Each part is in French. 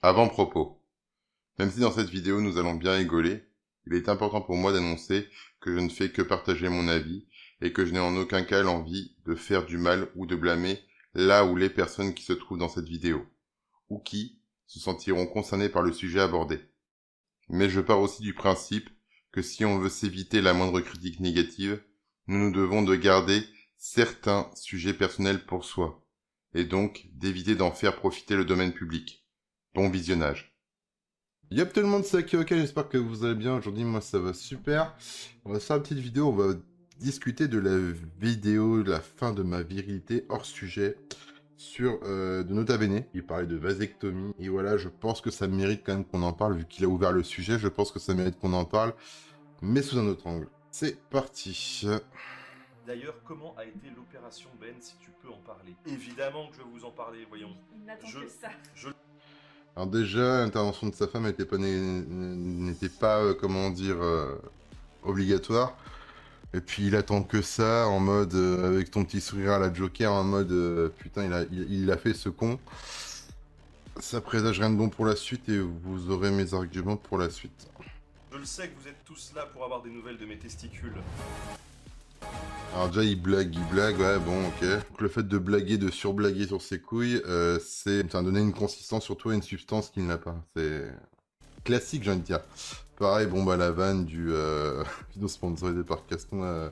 Avant-propos. Même si dans cette vidéo nous allons bien rigoler, il est important pour moi d'annoncer que je ne fais que partager mon avis et que je n'ai en aucun cas l'envie de faire du mal ou de blâmer là ou les personnes qui se trouvent dans cette vidéo, ou qui se sentiront concernées par le sujet abordé. Mais je pars aussi du principe que si on veut s'éviter la moindre critique négative, nous nous devons de garder certains sujets personnels pour soi, et donc d'éviter d'en faire profiter le domaine public. Bon visionnage. Yop tout le monde, c'est Aki, j'espère que vous allez bien. Aujourd'hui, moi ça va super. On va faire une petite vidéo, on va discuter de la vidéo, la fin de ma virilité hors sujet sur de Nota Bene. Il parlait de vasectomie, et voilà, je pense que ça mérite quand même qu'on en parle, vu qu'il a ouvert le sujet, je pense que ça mérite qu'on en parle, mais sous un autre angle. C'est parti. D'ailleurs, comment a été l'opération Ben, si tu peux en parler? Évidemment que je vais vous en parler, voyons. Il n'attend Je- que ça. Alors déjà, l'intervention de sa femme n'était pas, comment dire, obligatoire. Et puis il attend que ça, en mode, avec ton petit sourire à la Joker, en mode, putain, il a fait ce con. Ça présage rien de bon pour la suite et vous aurez mes arguments pour la suite. Je le sais que vous êtes tous là pour avoir des nouvelles de mes testicules. Alors déjà, il blague, ouais, bon, ok. Donc, le fait de blaguer, de surblaguer sur ses couilles, c'est donner une consistance surtout à une substance qu'il n'a pas. C'est classique, j'ai envie de dire. Pareil, bon, bah, la vanne du vidéo sponsorisé par Caston,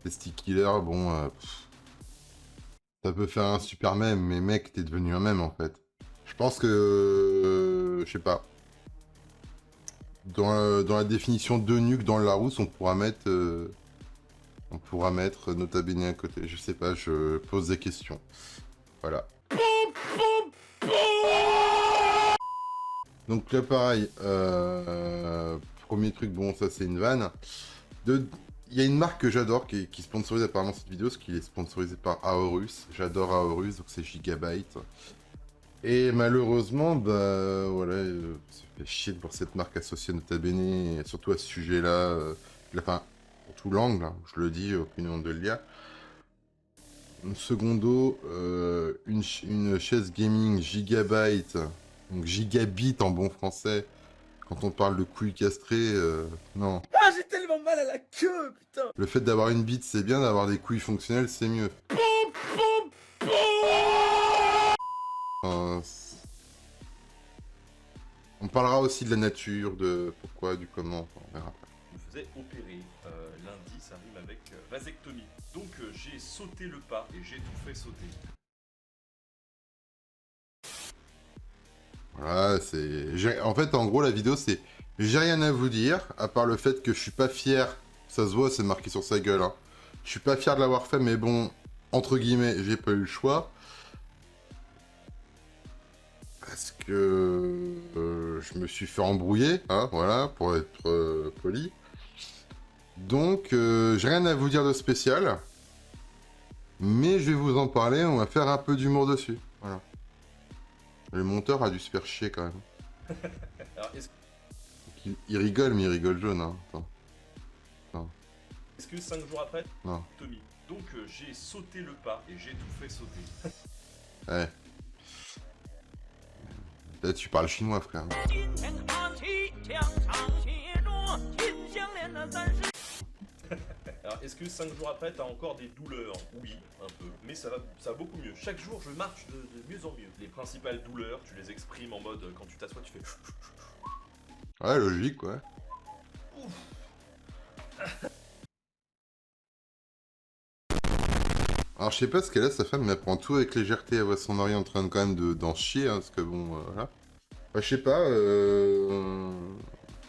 Testikiller, bon, ça peut faire un super mème, mais mec, t'es devenu un mème, en fait. Je pense que, je sais pas, dans la définition de nuque dans le Larousse, on pourra mettre Nota Bene à côté. Je sais pas, je pose des questions. Voilà. Donc là, pareil, premier truc, bon, ça c'est une vanne. Il y a une marque que j'adore qui sponsorise apparemment cette vidéo, parce qu'il est sponsorisé par Aorus. J'adore Aorus, donc c'est Gigabyte. Et malheureusement, bah voilà, ça fait chier de voir cette marque associée à Nota Bene, et surtout à ce sujet-là. Enfin, pour tout l'angle, hein, je le dis, aucune honte de le dire. Secondo, une chaise gaming Gigabyte, donc Gigabit en bon français, quand on parle de couilles castrées, non. Ah, j'ai tellement mal à la queue, putain. Le fait d'avoir une bite, c'est bien, d'avoir des couilles fonctionnelles, c'est mieux. Euh, on parlera aussi de la nature, de pourquoi, du comment, enfin, on verra. Je me faisais opérer. Lundi, ça rime avec vasectomie. Donc j'ai sauté le pas et j'ai tout fait sauter. Voilà, en fait, en gros, la vidéo, c'est... J'ai rien à vous dire, à part le fait que je suis pas fier, ça se voit, c'est marqué sur sa gueule, hein. Je suis pas fier de l'avoir fait, mais bon, entre guillemets, j'ai pas eu le choix. Parce que je me suis fait embrouiller, hein, voilà, pour être poli. Donc, j'ai rien à vous dire de spécial. Mais je vais vous en parler, on va faire un peu d'humour dessus. Voilà. Le monteur a dû se faire chier quand même. Alors, Il rigole, mais il rigole jaune, hein. Attends. est-ce que 5 jours après, Non. Tommy. Donc j'ai sauté le pas et j'ai tout fait sauter. Ouais. Là, tu parles chinois, frère. Alors, est-ce que 5 jours après, t'as encore des douleurs? Oui, un peu. Mais ça va beaucoup mieux. Chaque jour, je marche de mieux en mieux. Les principales douleurs, tu les exprimes en mode, quand tu t'assois, tu fais... Ouais, logique, ouais. Alors, je sais pas ce qu'elle a, sa femme, mais elle prend tout avec légèreté. Elle voit son mari en train de, quand même d'en chier, hein, parce que bon, voilà. Bah, je sais pas,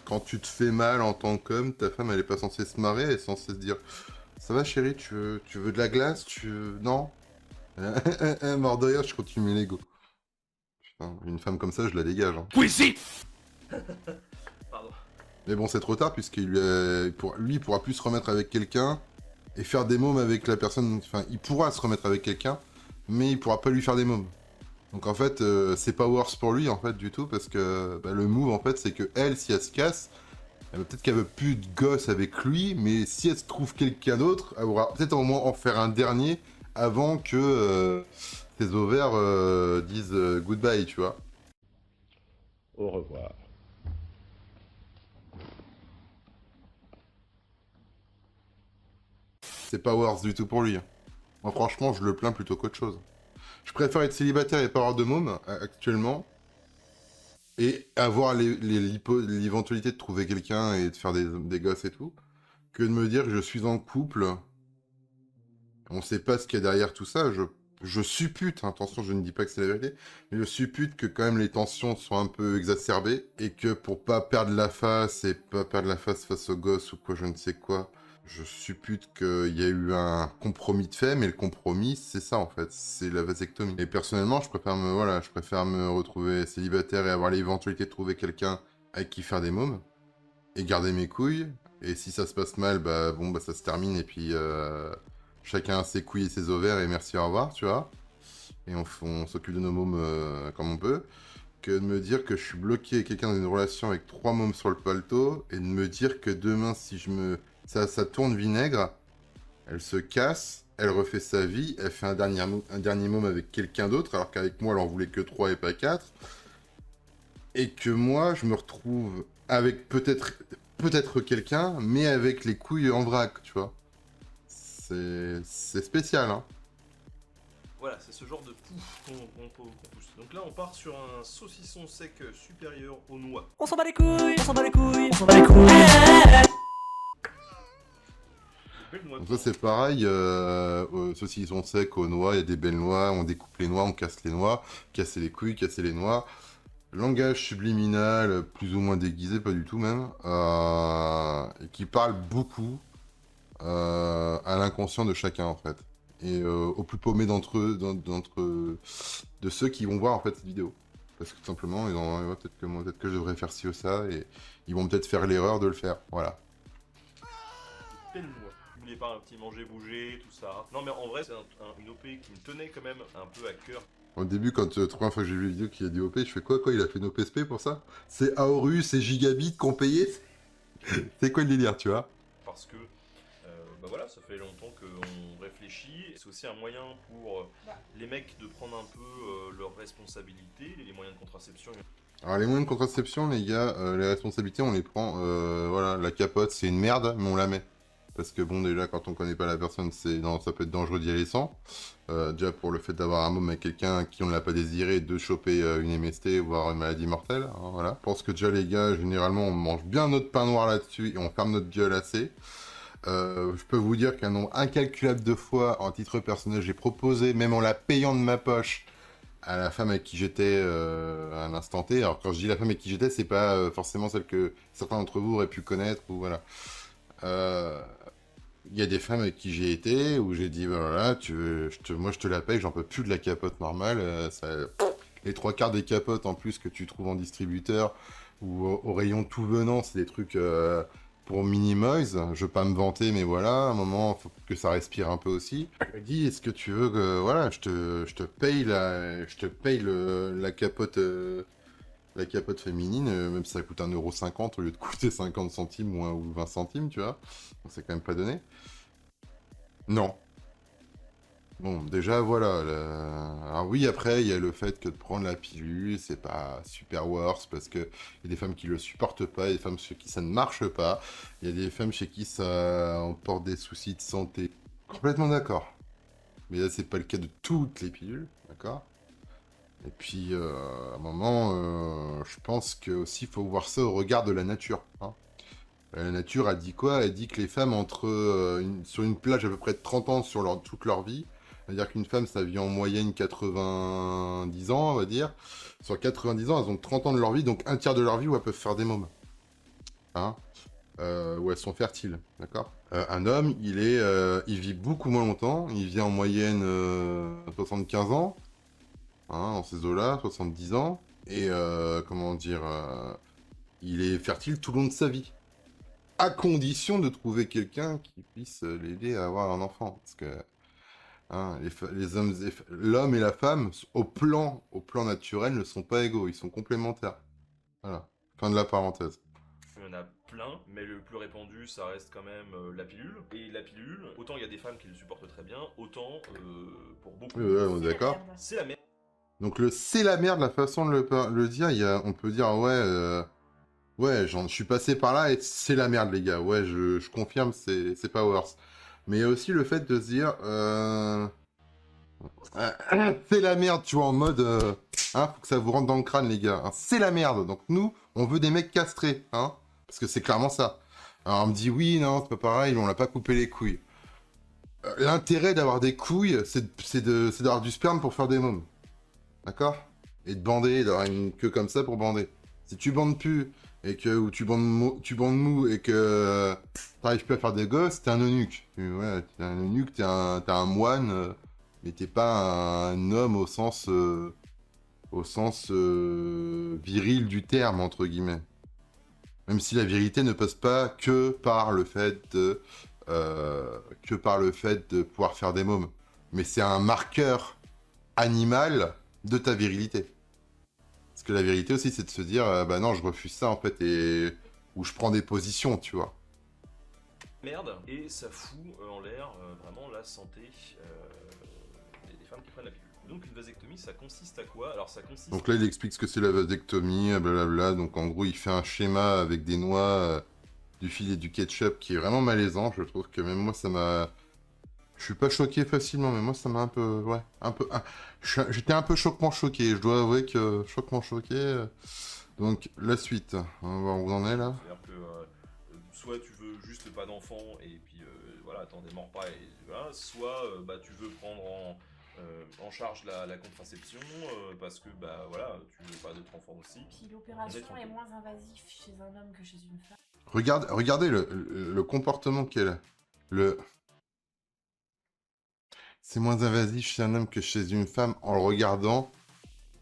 quand tu te fais mal en tant qu'homme, ta femme, elle est pas censée se marrer, elle est censée se dire ça va, chérie, tu veux de la glace? Non? Mort de rire, je continue mes Lego. Putain, une femme comme ça, je la dégage. Hein. Pardon. Mais bon, c'est trop tard, puisqu'il lui, il pourra plus se remettre avec quelqu'un et faire des mômes avec la personne. Enfin, il pourra se remettre avec quelqu'un, mais il pourra pas lui faire des mômes. Donc en fait, c'est pas worse pour lui, en fait, du tout, parce que bah, le move, en fait, c'est que elle, si elle se casse, peut-être qu'elle veut plus de gosse avec lui, mais si elle se trouve quelqu'un d'autre, elle pourra peut-être au moins en faire un dernier avant que ses ovaires disent goodbye, tu vois. Au revoir. C'est pas worse du tout pour lui. Moi, franchement, je le plains plutôt qu'autre chose. Je préfère être célibataire et pas avoir de môme, actuellement, et avoir l'éventualité de trouver quelqu'un et de faire des gosses et tout, que de me dire que je suis en couple. On sait pas ce qu'il y a derrière tout ça. Je suppute, hein, attention, je ne dis pas que c'est la vérité, mais je suppute que quand même les tensions sont un peu exacerbées et que pour pas perdre la face et pas perdre la face aux gosses ou quoi, je ne sais quoi, je suppute qu'il y a eu un compromis de fait, mais le compromis, c'est ça en fait, c'est la vasectomie. Et personnellement, je préfère me retrouver célibataire et avoir l'éventualité de trouver quelqu'un avec qui faire des mômes et garder mes couilles. Et si ça se passe mal, bah bon, bah ça se termine et puis chacun a ses couilles et ses ovaires et merci, au revoir, tu vois. Et on s'occupe de nos mômes comme on peut. Que de me dire que je suis bloqué avec quelqu'un dans une relation avec 3 mômes sur le paletot et de me dire que demain, si ça tourne vinaigre, elle se casse, elle refait sa vie, elle fait un dernier môme avec quelqu'un d'autre, alors qu'avec moi, elle en voulait que 3 et pas 4. Et que moi, je me retrouve avec peut-être quelqu'un, mais avec les couilles en vrac, tu vois. C'est spécial, hein. Voilà, c'est ce genre de pouf qu'on pousse. Donc là, on part sur un saucisson sec supérieur aux noix. On s'en bat les couilles, on s'en bat les couilles, on s'en bat les couilles. Belle noix. Donc ça c'est pareil, saucisson sec aux noix, il y a des belles noix, on découpe les noix, on casse les noix, casser les couilles, casser les noix. Langage subliminal, plus ou moins déguisé, pas du tout même, et qui parle beaucoup à l'inconscient de chacun en fait. Et au plus paumé de ceux qui vont voir en fait cette vidéo. Parce que tout simplement, ils ont ouais, peut-être que je devrais faire ci ou ça, et ils vont peut-être faire l'erreur de le faire, voilà. Belle noix. N'oubliez pas un petit manger, bouger, tout ça. Non, mais en vrai, c'est une OP qui me tenait quand même un peu à cœur. Au début, quand la première fois que j'ai vu la vidéo qui a dit OP, je fais quoi, il a fait une OPSP pour ça? C'est Aorus, c'est Gigabit qu'on payait? C'est quoi le délire, tu vois? Parce que, bah voilà, ça fait longtemps qu'on réfléchit. C'est aussi un moyen pour les mecs de prendre un peu leurs responsabilités, les moyens de contraception. Alors les moyens de contraception, les gars, les responsabilités, on les prend. Voilà, la capote, c'est une merde, mais on la met. Parce que bon, déjà, quand on connaît pas la personne, ça peut être dangereux d'y aller sans. Déjà pour le fait d'avoir un môme avec quelqu'un qui on ne l'a pas désiré, de choper une MST, voire une maladie mortelle. Hein, voilà. Je pense que déjà les gars, généralement, on mange bien notre pain noir là-dessus et on ferme notre gueule assez. Je peux vous dire qu'un nombre incalculable de fois, en titre personnel, j'ai proposé, même en la payant de ma poche, à la femme avec qui j'étais à un instant T. Alors quand je dis la femme avec qui j'étais, c'est pas forcément celle que certains d'entre vous auraient pu connaître ou voilà. Il y a des femmes avec qui j'ai été où j'ai dit bah, voilà, moi je te la paye, j'en peux plus de la capote normale. Les 3/4 des capotes en plus que tu trouves en distributeur ou au rayon tout venant, c'est des trucs pour Minimoise. Je veux pas me vanter, mais voilà, à un moment, faut que ça respire un peu aussi. Je lui dis, est-ce que tu veux que, voilà, je te paye la capote féminine, même si ça coûte 1,50€ au lieu de coûter 50 centimes ou 20 centimes, tu vois. Donc, c'est quand même pas donné. Non. Bon, déjà, voilà. Alors oui, après, il y a le fait que de prendre la pilule, c'est pas super worse, parce que il y a des femmes qui le supportent pas, il y a des femmes chez qui ça ne marche pas, il y a des femmes chez qui ça emporte des soucis de santé. Complètement d'accord. Mais là, c'est pas le cas de toutes les pilules, d'accord? Et puis, à un moment, je pense que aussi, il faut voir ça au regard de la nature, hein. La nature a dit quoi? Elle dit que les femmes, sur une plage à peu près de 30 ans toute leur vie, c'est-à-dire qu'une femme, ça vit en moyenne 90 ans, on va dire. Sur 90 ans, elles ont 30 ans de leur vie, donc un tiers de leur vie où elles peuvent faire des mômes. Hein? Où elles sont fertiles, d'accord? Un homme, il vit beaucoup moins longtemps, il vit en moyenne 75 ans, hein, dans ces eaux-là, 70 ans, et comment dire, il est fertile tout le long de sa vie. À condition de trouver quelqu'un qui puisse l'aider à avoir un enfant. Parce que hein, l'homme et la femme, au plan naturel, ne sont pas égaux. Ils sont complémentaires. Voilà. Fin de la parenthèse. Il y en a plein, mais le plus répandu, ça reste quand même la pilule. Et la pilule, autant il y a des femmes qui le supportent très bien, autant pour beaucoup, Ouais, on est d'accord. c'est la merde. Donc le c'est la merde, la façon de le dire, on peut dire ouais, je suis passé par là et c'est la merde les gars, ouais, je confirme, c'est pas worse. Mais il y a aussi le fait de se dire c'est la merde, tu vois, en mode faut que ça vous rentre dans le crâne les gars, hein, c'est la merde. Donc nous, on veut des mecs castrés, hein, parce que c'est clairement ça. Alors on me dit oui, non, c'est pas pareil, on l'a pas coupé les couilles. L'intérêt d'avoir des couilles, c'est d'avoir du sperme pour faire des mômes. D'accord? Et de bander, d'avoir une queue comme ça pour bander. Si tu bandes plus, ou tu bandes mou, et que t'arrives plus à faire des gosses, t'es un eunuque. Ouais, t'es un eunuque, t'es un moine, mais t'es pas un homme au sens viril du terme, entre guillemets. Même si la virilité ne passe pas que par le fait de pouvoir faire des mômes. Mais c'est un marqueur animal de ta virilité. Parce que la vérité aussi, c'est de se dire, bah non, je refuse ça en fait, ou je prends des positions, tu vois. Merde, et ça fout en l'air vraiment la santé des femmes qui prennent la pilule. Donc une vasectomie, ça consiste à quoi? Alors ça consiste... Donc là, il explique ce que c'est la vasectomie, blablabla. Donc en gros, il fait un schéma avec des noix, du fil et du ketchup qui est vraiment malaisant. Je trouve que même moi, ça m'a... Je suis pas choqué facilement, mais moi, ça m'a un peu... Ouais, un peu... J'étais un peu choquement choqué. Je dois avouer que choquement choqué... Donc, la suite. On va voir où on en est, là. C'est-à-dire que soit tu veux juste pas d'enfant, et puis voilà, t'en démords pas, et voilà. Soit bah, tu veux prendre en charge la contraception, parce que bah voilà, tu veux pas d'autres enfants aussi. Puis l'opération est moins invasive chez un homme que chez une femme. Regardez le comportement qu'elle a. C'est moins invasif chez un homme que chez une femme en le regardant.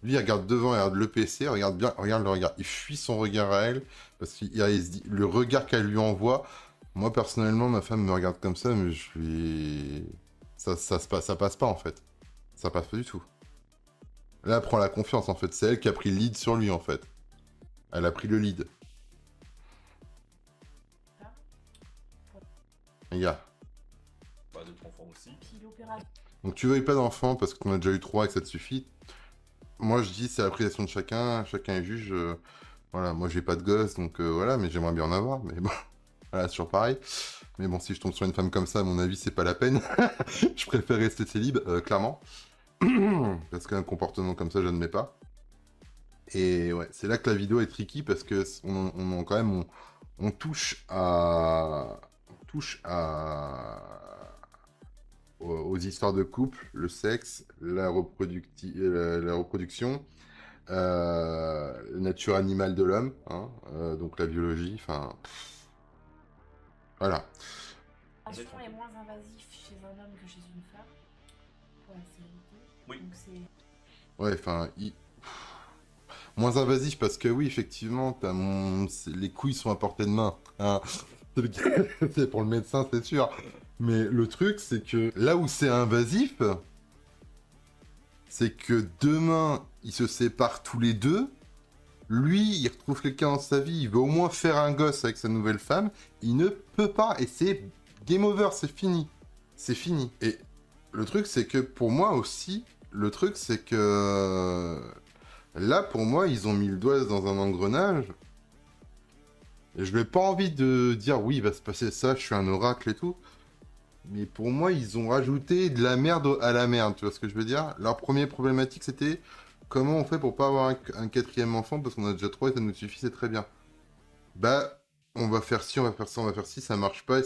Lui, il regarde devant, il regarde le PC, regarde bien, regarde le regard. Il fuit son regard à elle, parce qu'il se dit, le regard qu'elle lui envoie. Moi, personnellement, ma femme me regarde comme ça, mais je suis... Ça passe pas, en fait. Ça passe pas du tout. Là, elle prend la confiance, en fait. C'est elle qui a pris le lead sur lui, en fait. Elle a pris le lead. Regarde. Pas d'autres enfants aussi. Puis l'opération... Donc tu veuilles pas d'enfants parce qu'on a déjà eu 3 et que ça te suffit. Moi je dis c'est l'appréciation de chacun est juge. Voilà, moi j'ai pas de gosse donc voilà, mais j'aimerais bien en avoir. Mais bon, voilà, c'est toujours pareil. Mais bon, si je tombe sur une femme comme ça, à mon avis, c'est pas la peine. Je préfère rester célib, clairement. Parce qu'un comportement comme ça, je n'admets pas. Et ouais, c'est là que la vidéo est tricky parce que on touche aux histoires de couple, le sexe, la reproduction, la nature animale de l'homme, hein, donc la biologie, enfin... Voilà. L'opération est moins invasive chez un homme que chez une femme. Pour la sécurité. Oui. Donc c'est... Ouais, enfin... Moins invasif parce que oui, effectivement, les couilles sont à portée de main. Hein. C'est pour le médecin, c'est sûr. Mais le truc, c'est que là où c'est invasif, c'est que demain, ils se séparent tous les deux. Lui, il retrouve quelqu'un dans sa vie, il veut au moins faire un gosse avec sa nouvelle femme. Il ne peut pas, et c'est game over, c'est fini. C'est fini. Et le truc, c'est que pour moi aussi, le truc, c'est que là, pour moi, ils ont mis le doigt dans un engrenage. Et je n'ai pas envie de dire oui, il va se passer ça, je suis un oracle et tout. Mais pour moi, ils ont rajouté de la merde à la merde, tu vois ce que je veux dire? Leur première problématique, c'était comment on fait pour pas avoir un 4e enfant, parce qu'on a déjà 3 et ça nous suffit, c'est très bien. Bah, on va faire ci, on va faire ça, on va faire ci, ça marche pas et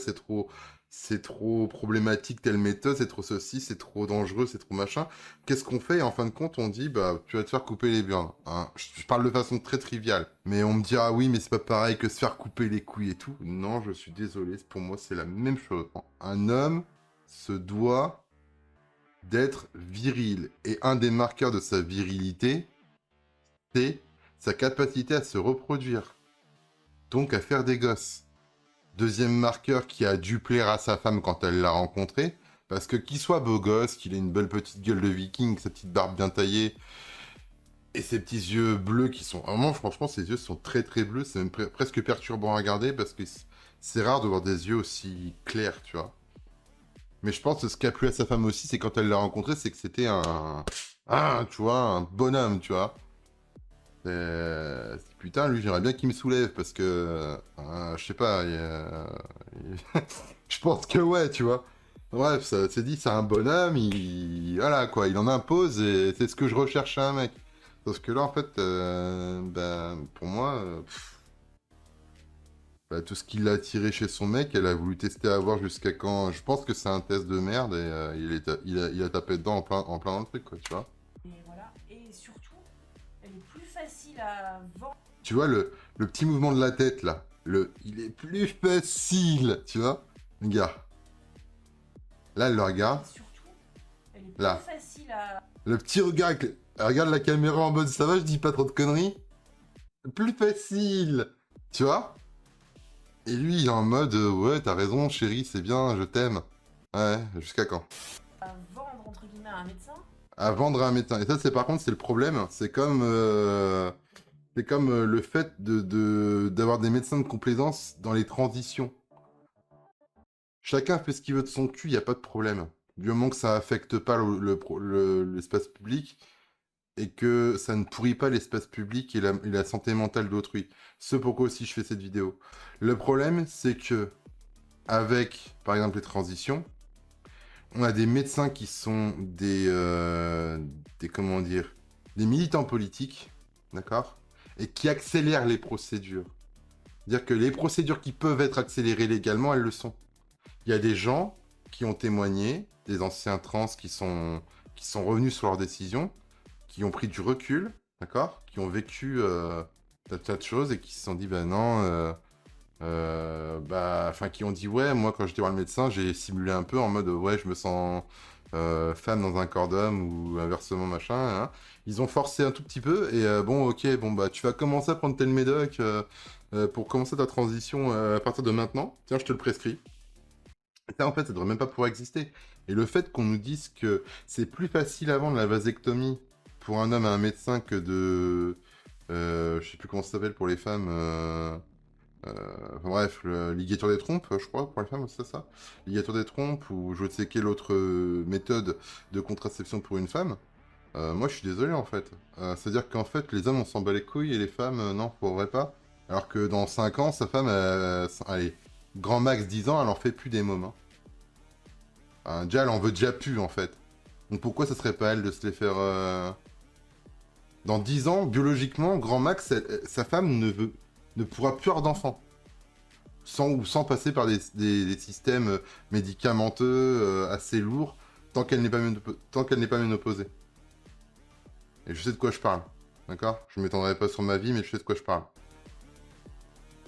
c'est trop problématique telle méthode, c'est trop ceci, c'est trop dangereux, c'est trop machin. Qu'est-ce qu'on fait? Et en fin de compte, on dit, bah, tu vas te faire couper les burnes. Hein. Je parle de façon très triviale. Mais on me dira, oui, mais c'est pas pareil que se faire couper les couilles et tout. Non, je suis désolé, pour moi, c'est la même chose. Un homme se doit d'être viril. Et un des marqueurs de sa virilité, c'est sa capacité à se reproduire. Donc à faire des gosses. Deuxième marqueur qui a dû plaire à sa femme quand elle l'a rencontré, parce que qu'il soit beau gosse, qu'il ait une belle petite gueule de viking, sa petite barbe bien taillée, et ses petits yeux bleus qui sont... Vraiment, franchement, ses yeux sont très très bleus, c'est même presque perturbant à regarder, parce que c'est rare de voir des yeux aussi clairs, tu vois. Mais je pense que ce qui a plu à sa femme aussi, c'est quand elle l'a rencontré, c'est que c'était un Ah, tu vois, un bonhomme, tu vois. Putain, lui, j'aimerais bien qu'il me soulève parce que, je sais pas, je pense que ouais, tu vois. Bref, ça c'est dit, c'est un bonhomme, voilà quoi, il en impose et c'est ce que je recherche chez un mec. Parce que là, en fait, ben, pour moi, bah, tout ce qui l'a attiré chez son mec, elle a voulu tester à voir jusqu'à quand. Je pense que c'est un test de merde et il a tapé dedans en plein dans le truc, quoi, tu vois. Et voilà. Et surtout, elle est plus facile à vendre. Tu vois, le petit mouvement de la tête, là, il est plus facile, tu vois. Regarde. Là, elle le regarde. Et surtout, elle est plus Là. facile à. Le petit regard, elle regarde la caméra en mode ça va, je dis pas trop de conneries. Plus facile, tu vois. Et lui, il est en mode ouais, t'as raison, chérie, c'est bien, je t'aime. Ouais, jusqu'à quand? à vendre entre guillemets à un médecin. À vendre à un médecin. Et ça, c'est par contre, c'est le problème. C'est comme le fait d'avoir des médecins de complaisance dans les transitions. Chacun fait ce qu'il veut de son cul, il n'y a pas de problème. Du moment que ça affecte pas l'espace public et que ça ne pourrit pas l'espace public et la santé mentale d'autrui. C'est pourquoi aussi je fais cette vidéo. Le problème, c'est que avec, par exemple, les transitions, on a des médecins qui sont comment dire, des militants politiques, d'accord, et qui accélèrent les procédures. C'est-à-dire que les procédures qui peuvent être accélérées légalement, elles le sont. Il y a des gens qui ont témoigné, des anciens trans qui sont revenus sur leurs décisions, qui ont pris du recul, d'accord, qui ont vécu tas de choses et qui se sont dit, ben non, qui ont dit, ouais, moi quand j'étais voir le médecin, j'ai simulé un peu en mode, ouais, je me sens femme dans un corps d'homme ou inversement, machin. Hein. Ils ont forcé un tout petit peu et bon, ok, bon, bah, tu vas commencer à prendre tel médoc pour commencer ta transition à partir de maintenant. Tiens, je te le prescris. Et ça, en fait, ça devrait même pas pouvoir exister. Et le fait qu'on nous dise que c'est plus facile avant de la vasectomie pour un homme à un médecin que de... je sais plus comment ça s'appelle pour les femmes. Enfin, bref, ligature des trompes, je crois, pour les femmes, c'est ça? Ligature des trompes ou je ne sais quelle autre méthode de contraception pour une femme. Moi, je suis désolé, en fait. C'est-à-dire qu'en fait, les hommes, on s'en bat les couilles et les femmes, non, faudrait pas. Alors que dans 5 ans, sa femme, allez, grand max 10 ans, elle en fait plus des mômes. Hein. Déjà, elle en veut déjà plus, en fait. Donc pourquoi ça serait pas elle de se les faire... Dans 10 ans, biologiquement, grand max, sa femme ne pourra plus avoir d'enfants. Sans passer par des systèmes médicamenteux assez lourds, tant qu'elle n'est pas ménopausée. Et je sais de quoi je parle. D'accord? Je ne m'étendrai pas sur ma vie, mais je sais de quoi je parle.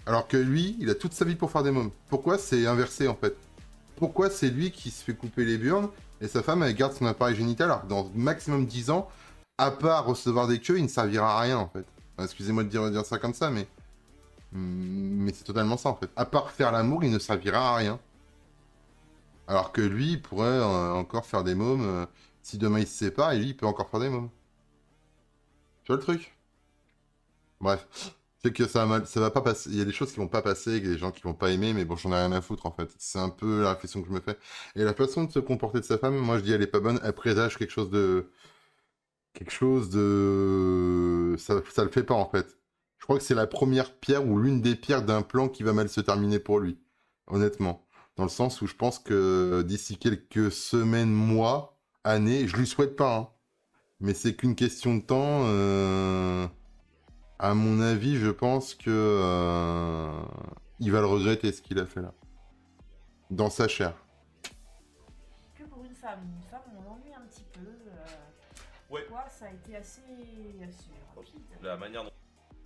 Alors que lui, il a toute sa vie pour faire des mômes. Pourquoi c'est inversé, en fait? Pourquoi c'est lui qui se fait couper les burnes et sa femme, elle garde son appareil génital alors que dans maximum 10 ans, à part recevoir des queues, il ne servira à rien, en fait. Enfin, excusez-moi de dire ça comme ça, mais c'est totalement ça, en fait. À part faire l'amour, il ne servira à rien. Alors que lui, il pourrait encore faire des mômes. Si demain il se sépare, et lui, il peut encore faire des mômes. Tu vois le truc? Bref. C'est que ça va pas passer. Il y a des choses qui vont pas passer, il y a des gens qui vont pas aimer, mais bon, j'en ai rien à foutre, en fait. C'est un peu la réflexion que je me fais. Et la façon de se comporter de sa femme, moi, je dis, elle est pas bonne. Elle présage quelque chose de... Ça le fait pas, en fait. Je crois que c'est la première pierre ou l'une des pierres d'un plan qui va mal se terminer pour lui. Honnêtement. Dans le sens où je pense que d'ici quelques semaines, mois, années, je lui souhaite pas, hein, mais c'est qu'une question de temps. À mon avis, je pense que il va le regretter ce qu'il a fait là. Dans sa chair. Que pour une femme. Une femme, on l'ennuie un petit peu. Ouais. Toi, ça a été assez rapide. La manière dont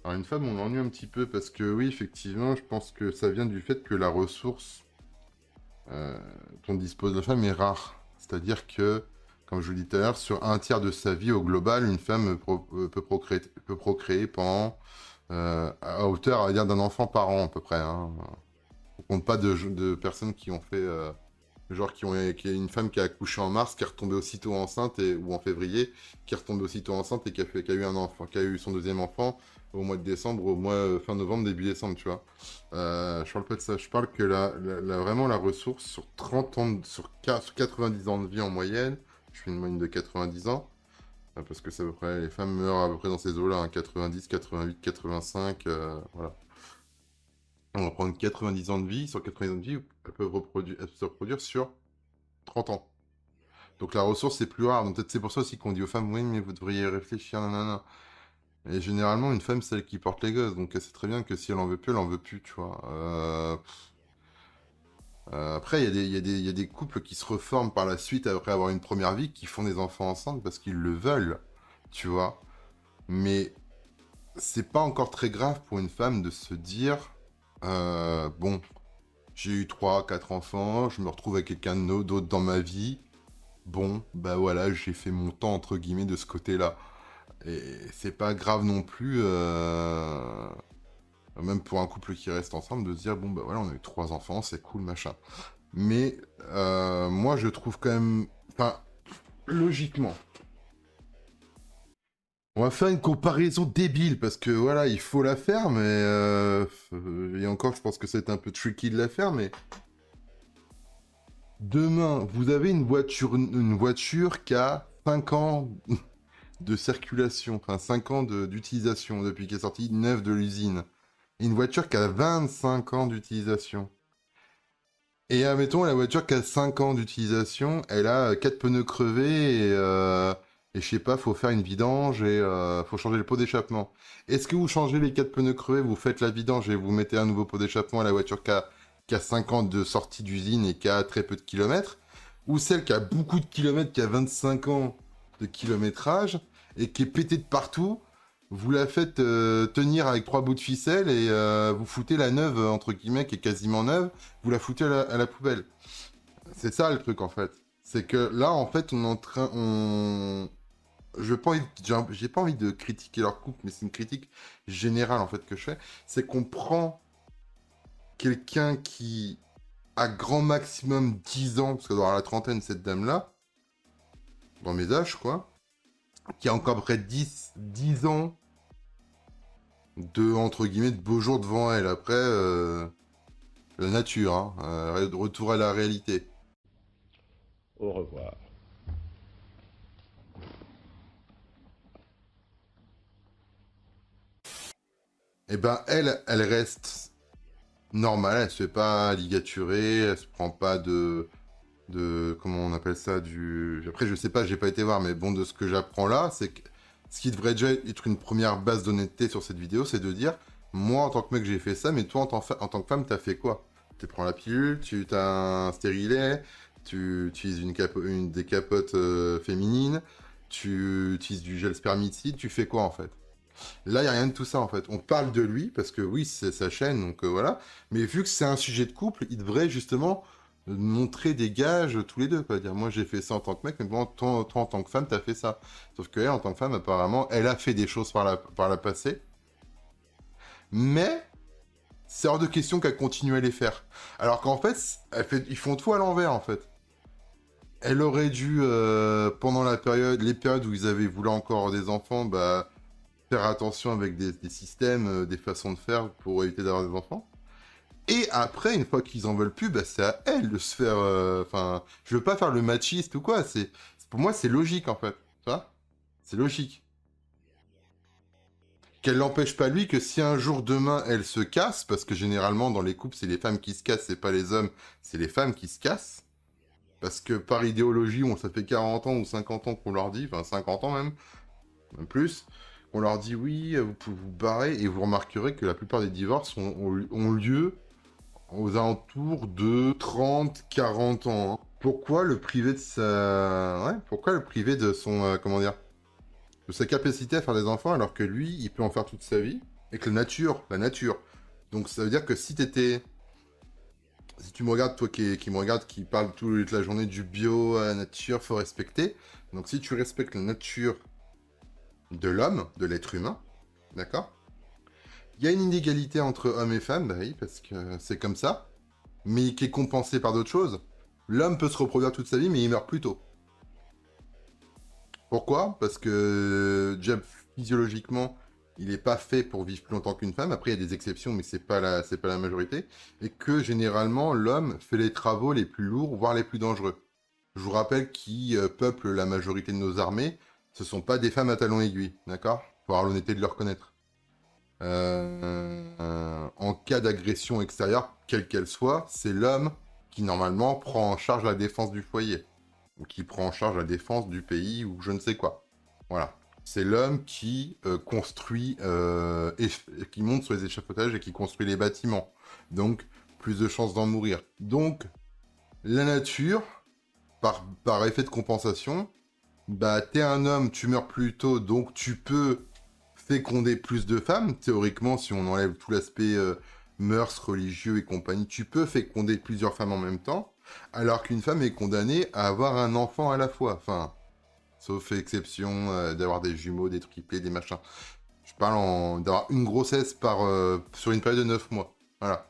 Alors une femme, on l'ennuie un petit peu parce que oui, effectivement, je pense que ça vient du fait que la ressource dont dispose la femme est rare. C'est-à-dire que, comme je vous le dis tout à l'heure, sur un tiers de sa vie au global, une femme peut procréer pendant à hauteur, on va dire, d'un enfant par an à peu près. Hein. On compte pas de personnes qui ont fait genre qui a une femme qui a accouché en mars, qui est retombée aussitôt enceinte ou en février, qui est retombée aussitôt enceinte et qui a eu un enfant, qui a eu son deuxième enfant au mois de décembre, au mois fin novembre, début décembre, tu vois. Je parle pas de ça, je parle que vraiment la ressource sur 30 ans, sur 90 ans de vie en moyenne, je fais une moyenne de 90 ans, Parce que c'est à peu près, les femmes meurent à peu près dans ces eaux-là, hein, 90, 88, 85, voilà. On va prendre 90 ans de vie, sur 90 ans de vie, elles peuvent se reproduire sur 30 ans. Donc la ressource est plus rare, donc peut-être c'est pour ça aussi qu'on dit aux femmes, oui, mais vous devriez réfléchir, nanana. Et généralement, une femme, c'est elle qui porte les gosses, donc elle sait très bien que si elle en veut plus, elle en veut plus, tu vois. Après, il y a des couples qui se reforment par la suite après avoir une première vie, qui font des enfants ensemble parce qu'ils le veulent, tu vois. Mais c'est pas encore très grave pour une femme de se dire, bon, j'ai eu 3, 4 enfants, je me retrouve avec quelqu'un d'autre dans ma vie. Bon, bah voilà, j'ai fait mon temps, entre guillemets, de ce côté-là. Et c'est pas grave non plus, même pour un couple qui reste ensemble, de se dire, bon, bah voilà, on a eu 3 enfants, c'est cool, machin. Mais moi, je trouve quand même... Enfin, logiquement, on va faire une comparaison débile, parce que voilà, il faut la faire, mais... et encore, je pense que c'est un peu tricky de la faire, mais... Demain, vous avez une voiture qui a 5 ans de circulation, enfin 5 ans d'utilisation depuis qu'elle est sortie neuve de l'usine. Et une voiture qui a 25 ans d'utilisation. Et admettons, la voiture qui a 5 ans d'utilisation, elle a 4 pneus crevés et je sais pas, faut faire une vidange et faut changer le pot d'échappement. Est-ce que vous changez les 4 pneus crevés, vous faites la vidange et vous mettez un nouveau pot d'échappement à la voiture qui a 5 ans de sortie d'usine et qui a très peu de kilomètres, ou celle qui a beaucoup de kilomètres, qui a 25 ans de kilométrage et qui est pétée de partout, vous la faites tenir avec 3 bouts de ficelle et vous foutez la neuve, entre guillemets, qui est quasiment neuve, vous la foutez à la poubelle. C'est ça le truc en fait. C'est que là, en fait, on est en train... J'ai pas envie de critiquer leur couple, mais c'est une critique générale en fait que je fais. C'est qu'on prend quelqu'un qui a grand maximum 10 ans, parce qu'elle doit avoir la trentaine, cette dame-là, dans mes âges, quoi, qui a encore près de 10 ans de, entre guillemets, de beaux jours devant elle. Après, la nature, hein, retour à la réalité. Au revoir. Et ben, elle reste normale, elle se fait pas ligaturer, elle se prend pas comment on appelle ça, Après, je sais pas, j'ai pas été voir, mais bon, de ce que j'apprends là, c'est que ce qui devrait déjà être une première base d'honnêteté sur cette vidéo, c'est de dire, moi, en tant que mec, j'ai fait ça, mais toi, en tant que femme, t'as fait quoi? Tu prends la pilule, tu t'as un stérilet, tu utilises des capotes féminines, tu utilises du gel spermicide, tu fais quoi, en fait? Là, il n'y a rien de tout ça, en fait. On parle de lui, parce que oui, c'est sa chaîne, donc voilà. Mais vu que c'est un sujet de couple, il devrait justement montrer des gages tous les deux, quoi. Dire, moi, j'ai fait ça en tant que mec, mais bon, toi en tant que femme, t'as fait ça. Sauf que elle, en tant que femme, apparemment, elle a fait des choses par la passé. Mais c'est hors de question qu'elle continue à les faire. Alors qu'en fait, ils font tout à l'envers, en fait. Elle aurait dû, pendant les périodes où ils avaient voulu encore des enfants, bah... faire attention avec des systèmes, des façons de faire pour éviter d'avoir des enfants. Et après, une fois qu'ils en veulent plus, bah, c'est à elle de se faire... Enfin, je veux pas faire le machiste ou quoi. Pour moi, c'est logique, en fait. Tu vois? C'est logique. Qu'elle l'empêche pas lui que si un jour, demain, elle se casse, parce que généralement, dans les couples, c'est les femmes qui se cassent, c'est pas les hommes, c'est les femmes qui se cassent. Parce que par idéologie, ça fait 40 ans ou 50 ans qu'on leur dit, enfin 50 ans même plus, on leur dit oui, vous pouvez vous barrer, et vous remarquerez que la plupart des divorces ont lieu aux alentours de 30, 40 ans. Hein. Pourquoi le priver de pourquoi le priver de son, de sa capacité à faire des enfants, alors que lui, il peut en faire toute sa vie, et que la nature. Donc ça veut dire que si tu me regardes, toi qui me regarde, qui parle toute la journée du bio, à la nature, faut respecter. Donc si tu respectes la nature de l'homme, de l'être humain, d'accord? Il y a une inégalité entre hommes et femmes, bah oui, parce que c'est comme ça, mais qui est compensée par d'autres choses. L'homme peut se reproduire toute sa vie, mais il meurt plus tôt. Pourquoi? Parce que, déjà, physiologiquement, il n'est pas fait pour vivre plus longtemps qu'une femme. Après, il y a des exceptions, mais c'est pas la majorité. Et que, généralement, l'homme fait les travaux les plus lourds, voire les plus dangereux. Je vous rappelle qui peuple la majorité de nos armées. Ce sont pas des femmes à talons aiguilles, d'accord? Faut avoir l'honnêteté de le reconnaître. En cas d'agression extérieure, quelle qu'elle soit, c'est l'homme qui normalement prend en charge la défense du foyer, ou qui prend en charge la défense du pays, ou je ne sais quoi. Voilà. C'est l'homme qui construit, qui monte sur les échafaudages et qui construit les bâtiments. Donc, plus de chances d'en mourir. Donc, la nature, par effet de compensation, bah, t'es un homme, tu meurs plus tôt, donc tu peux féconder plus de femmes. Théoriquement, si on enlève tout l'aspect mœurs, religieux et compagnie, tu peux féconder plusieurs femmes en même temps, alors qu'une femme est condamnée à avoir un enfant à la fois. Enfin, sauf exception d'avoir des jumeaux, des triplés, des machins. Je parle d'avoir une grossesse sur une période de 9 mois. Voilà.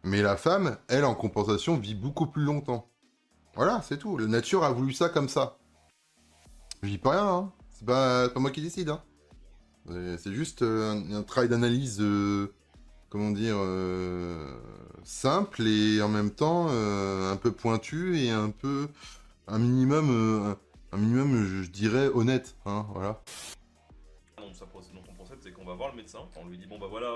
Mais la femme, elle, en compensation, vit beaucoup plus longtemps. Voilà, c'est tout. La nature a voulu ça comme ça. Je dis pas rien, hein. C'est pas moi qui décide, hein. C'est juste un travail d'analyse, comment dire, simple et en même temps un peu pointu et un minimum, je dirais, honnête, hein, voilà. Donc ton concept, c'est qu'on va voir le médecin, on lui dit bon bah voilà,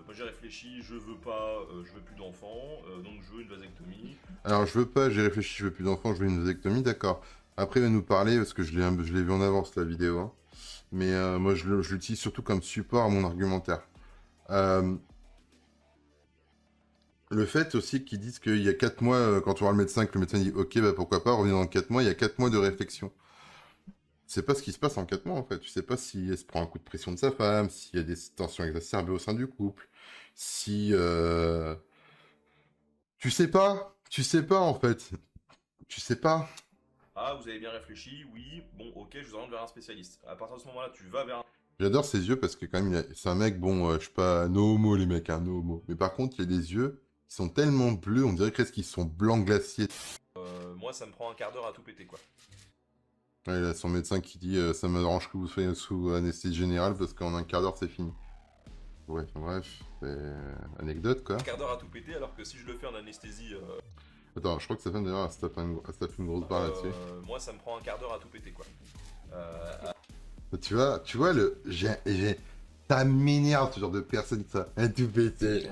moi j'ai réfléchi, je veux plus d'enfants, donc je veux une vasectomie. Alors je veux pas, j'ai réfléchi, je veux plus d'enfants, je veux une vasectomie, d'accord. Après il va nous parler, parce que je l'ai vu en avance la vidéo, hein. Mais moi je l'utilise surtout comme support à mon argumentaire. Le fait aussi qu'ils disent qu'il y a 4 mois, quand tu vois le médecin, que le médecin dit ok, bah pourquoi pas, revenir dans 4 mois, il y a 4 mois de réflexion. Tu sais pas ce qui se passe en 4 mois en fait. Tu sais pas si elle se prend un coup de pression de sa femme, s'il y a des tensions exacerbées au sein du couple, si. Tu sais pas en fait. Tu sais pas. Ah, vous avez bien réfléchi, oui, bon ok, je vous oriente vers un spécialiste. À partir de ce moment-là, tu vas vers un... J'adore ses yeux parce que quand même, c'est un mec, bon, je suis pas no homo les mecs, hein, no homo. Mais par contre, il a des yeux qui sont tellement bleus, on dirait presque qu'ils sont blancs glaciers. Moi, ça me prend un quart d'heure à tout péter, quoi. Ouais, il a son médecin qui dit ça m'arrange que vous soyez sous anesthésie générale parce qu'en un quart d'heure c'est fini. Ouais, enfin, bref, c'est anecdote quoi. Un quart d'heure à tout péter, alors que si je le fais en anesthésie... Attends, je crois que sa femme d'ailleurs elle se tape une grosse barre là-dessus. Moi, ça me prend un quart d'heure à tout péter, quoi. Tu vois ça m'énerve ce genre de personne, ça. Un tout pété.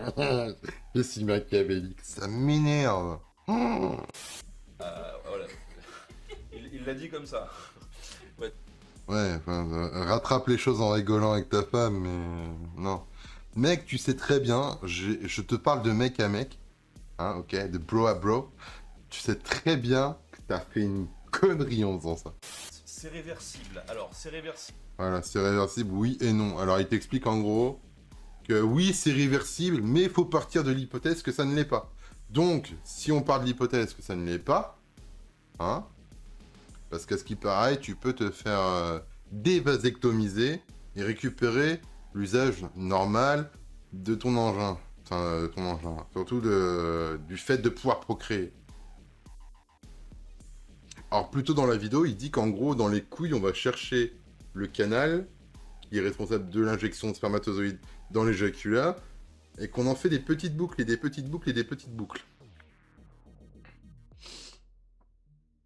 Je suis machiavélique, ça m'énerve. Voilà. Il l'a dit comme ça. Ouais, enfin, rattrape les choses en rigolant avec ta femme, mais non. Mec, tu sais très bien, je te parle de mec à mec, hein, ok, de bro à bro. Tu sais très bien que t'as fait une connerie en faisant ça. C'est réversible. Alors, c'est réversible. Voilà, c'est réversible, oui et non. Alors, il t'explique en gros que oui, c'est réversible, mais il faut partir de l'hypothèse que ça ne l'est pas. Donc, si on part de l'hypothèse que ça ne l'est pas, hein, parce qu'à ce qui paraît, tu peux te faire dévasectomiser et récupérer l'usage normal de ton engin. Enfin, de ton engin. Surtout du fait de pouvoir procréer. Alors, plutôt dans la vidéo, il dit qu'en gros, dans les couilles, on va chercher le canal qui est responsable de l'injection de spermatozoïdes dans l'éjaculat et qu'on en fait des petites boucles et des petites boucles et des petites boucles.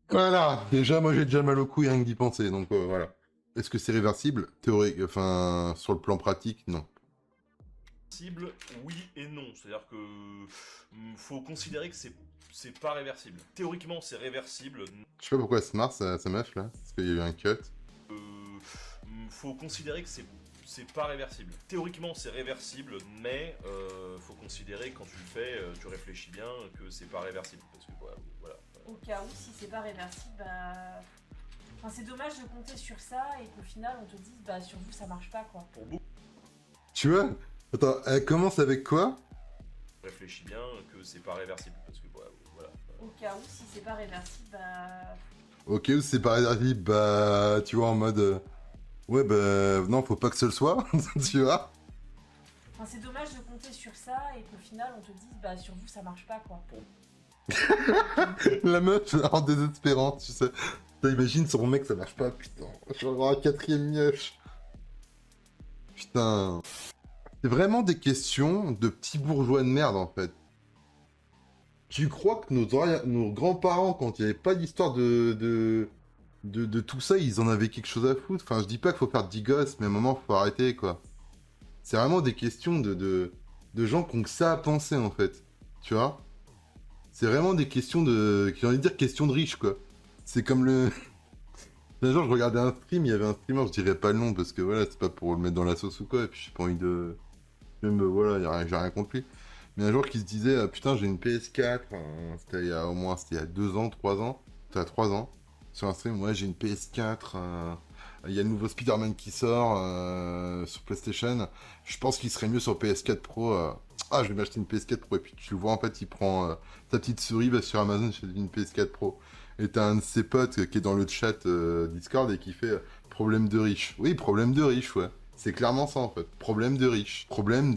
Voilà, déjà, moi j'ai déjà mal aux couilles rien que d'y penser, donc voilà. Est-ce que c'est réversible? Théorique, enfin, sur le plan pratique, non. Réversible, oui et non. C'est-à-dire que faut considérer que c'est pas réversible. Théoriquement, c'est réversible. Je sais pas pourquoi elle se marre, sa meuf, là, parce qu'il y a eu un cut. Faut considérer que c'est pas réversible. Théoriquement, c'est réversible, mais faut considérer quand tu le fais, tu réfléchis bien que c'est pas réversible. Parce que voilà. Au cas où, si c'est pas réversible, bah... Enfin, c'est dommage de compter sur ça et qu'au final, on te dise, bah, sur vous, ça marche pas, quoi. Pour beaucoup, Tu vois? Attends, elle commence avec quoi? réfléchis bien que c'est pas réversible. Parce que voilà. Au cas où, si c'est pas réversible, bah... Ok, c'est pas réversible, bah, tu vois, en mode... ouais, bah, non, faut pas que ce le soit, tu vois? Enfin, c'est dommage de compter sur ça et qu'au final, on te dise, bah, sur vous, ça marche pas, quoi. La meuf, en désespérante, tu sais. T'imagines sur mon mec, ça marche pas, putain. Je vais avoir un quatrième mioche. Putain. C'est vraiment des questions de petits bourgeois de merde, en fait. Tu crois que nos grands-parents, quand il n'y avait pas d'histoire de de tout ça, ils en avaient quelque chose à foutre. Enfin, je dis pas qu'il faut faire 10 gosses, mais à un moment, faut arrêter, quoi. C'est vraiment des questions de gens qui ont que ça à penser, en fait. Tu vois? C'est vraiment des questions de... J'ai envie de dire questions de riches, quoi. C'est comme le... Un jour, je regardais un stream, il y avait un streamer, je dirais pas le nom, parce que voilà, c'est pas pour le mettre dans la sauce ou quoi, et puis j'ai pas envie de... Même, voilà, j'ai rien contre lui. Mais un jour, qui se disait, ah, putain, j'ai une PS4, c'était il y a au moins, c'était il y a 2 ans, 3 ans, c'était à 3 ans, sur un stream, ouais, j'ai une PS4, il y a le nouveau Spider-Man qui sort sur PlayStation, je pense qu'il serait mieux sur PS4 Pro, ah, je vais m'acheter une PS4 Pro, et puis tu le vois, en fait, il prend sa petite souris, va sur Amazon, il achète une PS4 Pro. Et t'as un de ses potes qui est dans le chat Discord et qui fait problème de riche. Oui, problème de riche, ouais. C'est clairement ça en fait. Problème de riche. Problème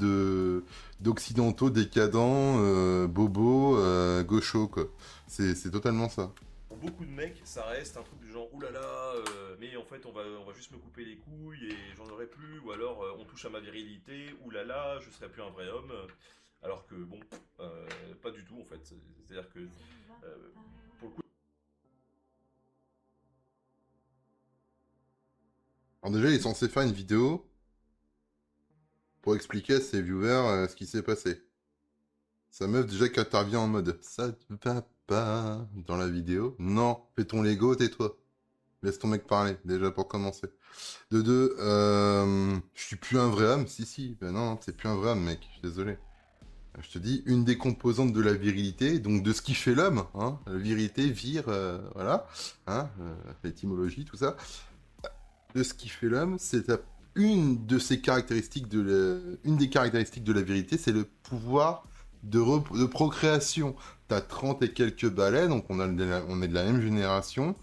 d'occidentaux décadents, bobos, gauchos, quoi. C'est totalement ça. Pour beaucoup de mecs, ça reste un truc du genre oulala, mais en fait on va juste me couper les couilles et j'en aurai plus, ou alors on touche à ma virilité, oulala, je serai plus un vrai homme. Alors que bon, pas du tout en fait. C'est-à-dire que pour le coup, Alors déjà, il est censé faire une vidéo pour expliquer à ses viewers ce qui s'est passé. Sa meuf déjà qui intervient en mode ça te va pas dans la vidéo. Non, fais ton Lego, tais-toi. Laisse ton mec parler, déjà pour commencer. De deux, je suis plus un vrai homme. Si, si, ben non, t'es plus un vrai homme, mec, je suis désolé. Je te dis, une des composantes de la virilité, donc de ce qui fait l'homme, hein, la virilité, voilà, hein, l'étymologie, tout ça. De ce qui fait l'homme, une de ses caractéristiques une des caractéristiques de la virilité, c'est le pouvoir de procréation. T'as 30 et quelques balais, donc on est de la même génération.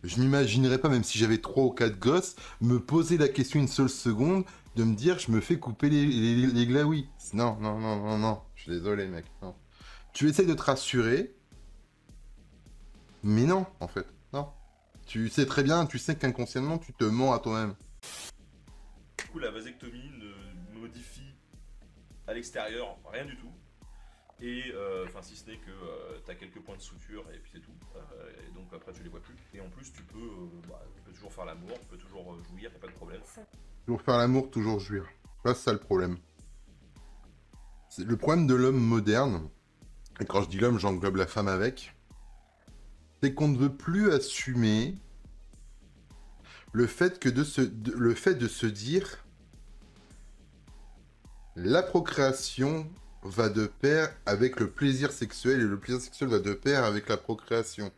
Je m'imaginerais pas, même si j'avais 3 ou 4 gosses, me poser la question une seule seconde de me dire je me fais couper les glaouis. Non, non, non, non, non. Je suis désolé, mec. Non. Tu essaies de te rassurer, mais non, en fait. Non. Tu sais très bien, tu sais qu'inconsciemment, tu te mens à toi-même. du coup, la vasectomie ne modifie à l'extérieur rien du tout. Et enfin, si ce n'est que tu as quelques points de suture et puis c'est tout. Et donc après, tu les vois plus. Et en plus, tu peux toujours faire l'amour, tu peux toujours jouir, y a pas de problème. Toujours faire l'amour, toujours jouir. Là, c'est ça le problème. C'est le problème de l'homme moderne, et quand je dis l'homme, j'englobe la femme avec, c'est qu'on ne veut plus assumer le fait de se dire la procréation va de pair avec le plaisir sexuel et le plaisir sexuel va de pair avec la procréation.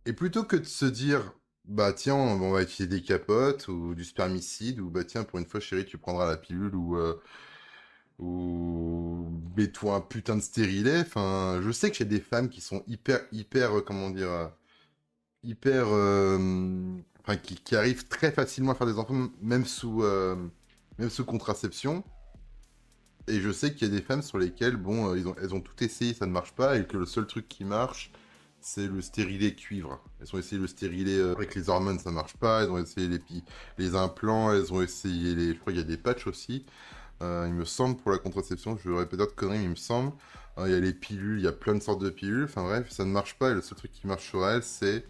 Et plutôt que de se dire bah tiens, on va utiliser des capotes ou du spermicide ou bah tiens, pour une fois chérie, tu prendras la pilule ou mets-toi un putain de stérilet. Enfin, je sais que j'ai des femmes qui sont hyper, comment dire, hyper, enfin, qui arrivent très facilement à faire des enfants, même sous contraception. Et je sais qu'il y a des femmes sur lesquelles, bon, elles ont tout essayé, ça ne marche pas, et que le seul truc qui marche, c'est le stérilet cuivre. Elles ont essayé le stérilet avec les hormones, ça marche pas. Elles ont essayé les implants, elles ont essayé je crois qu'il y a des patchs aussi. Il me semble, pour la contraception, je répète d'autres conneries, mais il me semble. Il y a les pilules, il y a plein de sortes de pilules. Enfin bref, ça ne marche pas. Et le seul truc qui marche sur elles, c'est...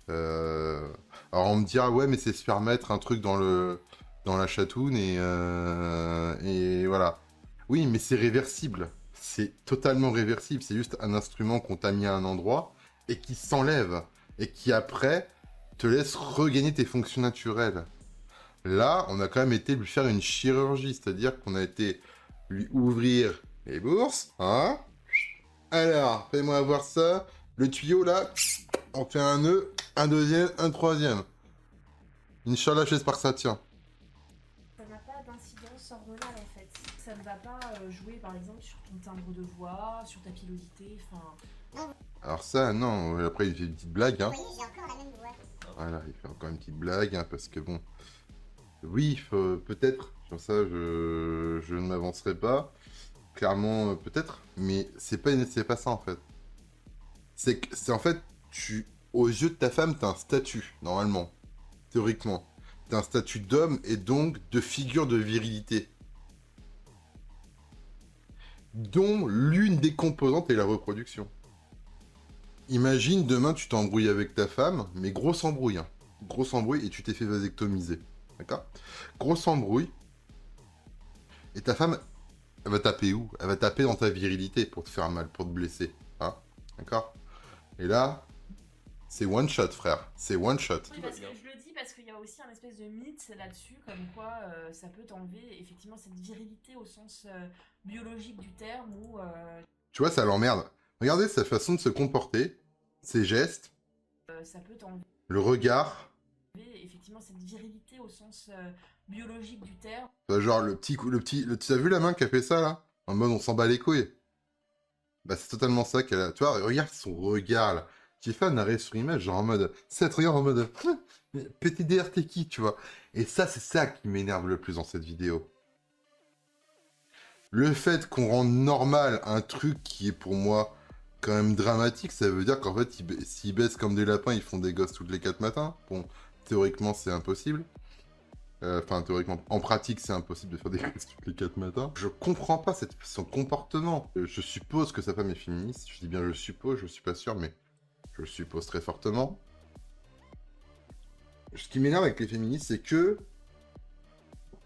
Alors on me dira, ouais, mais c'est se faire mettre un truc dans la chatoune et voilà. Oui, mais c'est réversible. C'est totalement réversible. C'est juste un instrument qu'on t'a mis à un endroit et qui s'enlève. Et qui après te laisse regagner tes fonctions naturelles. Là, on a quand même été lui faire une chirurgie, c'est-à-dire qu'on a été lui ouvrir les bourses, hein. Alors, fais-moi voir ça. Le tuyau, là, on fait un nœud, un deuxième, un troisième. Inch'Allah, j'espère que ça tient. Ça n'a pas d'incidence hormonale en fait. Ça ne va pas jouer par exemple sur ton timbre de voix, sur ta pilosité, enfin... Alors ça, non. Après, il fait une petite blague, hein. Vous voyez, j'ai encore la même voix. Voilà, il fait encore une petite blague, hein, parce que bon... Oui, peut-être. Sur ça, je ne m'avancerai pas. Clairement, peut-être. Mais c'est pas ça, en fait. C'est en fait, aux yeux de ta femme, t'as un statut, normalement. Théoriquement. T'as un statut d'homme et donc de figure de virilité. Dont l'une des composantes est la reproduction. Imagine demain tu t'embrouilles avec ta femme, mais grosse embrouille, hein. Grosse embrouille et tu t'es fait vasectomiser. D'accord? Grosse embrouille. Et ta femme, elle va taper où? Elle va taper dans ta virilité pour te faire mal, pour te blesser. Hein? D'accord? Et là, c'est one shot, frère. C'est one shot. Oui, parce que je le dis parce qu'il y a aussi un espèce de mythe là-dessus, comme quoi ça peut t'enlever effectivement cette virilité au sens biologique du terme ou Tu vois, ça l'emmerde. Regardez sa façon de se comporter, ses gestes, ça peut t'enlever le regard. effectivement cette virilité au sens biologique du terme. Genre, t'as vu la main qui a fait ça, là? En mode, on s'en bat les couilles. Bah, c'est totalement ça qu'elle a. Tu vois, regarde son regard, là. Tiffany arrive sur image, genre en mode... Cette regarde en mode... PTDR, t'es qui, tu vois? Et ça, c'est ça qui m'énerve le plus dans cette vidéo. Le fait qu'on rende normal un truc qui est pour moi quand même dramatique, ça veut dire qu'en fait, s'ils baissent comme des lapins, ils font des gosses toutes les 4 matins. Bon, théoriquement, c'est impossible. Enfin, théoriquement, en pratique, c'est impossible de faire des gosses toutes les 4 matins. Je comprends pas son comportement. Je suppose que sa femme est féministe. Je dis bien je suppose, je suis pas sûr, mais je le suppose très fortement. Ce qui m'énerve avec les féministes, c'est que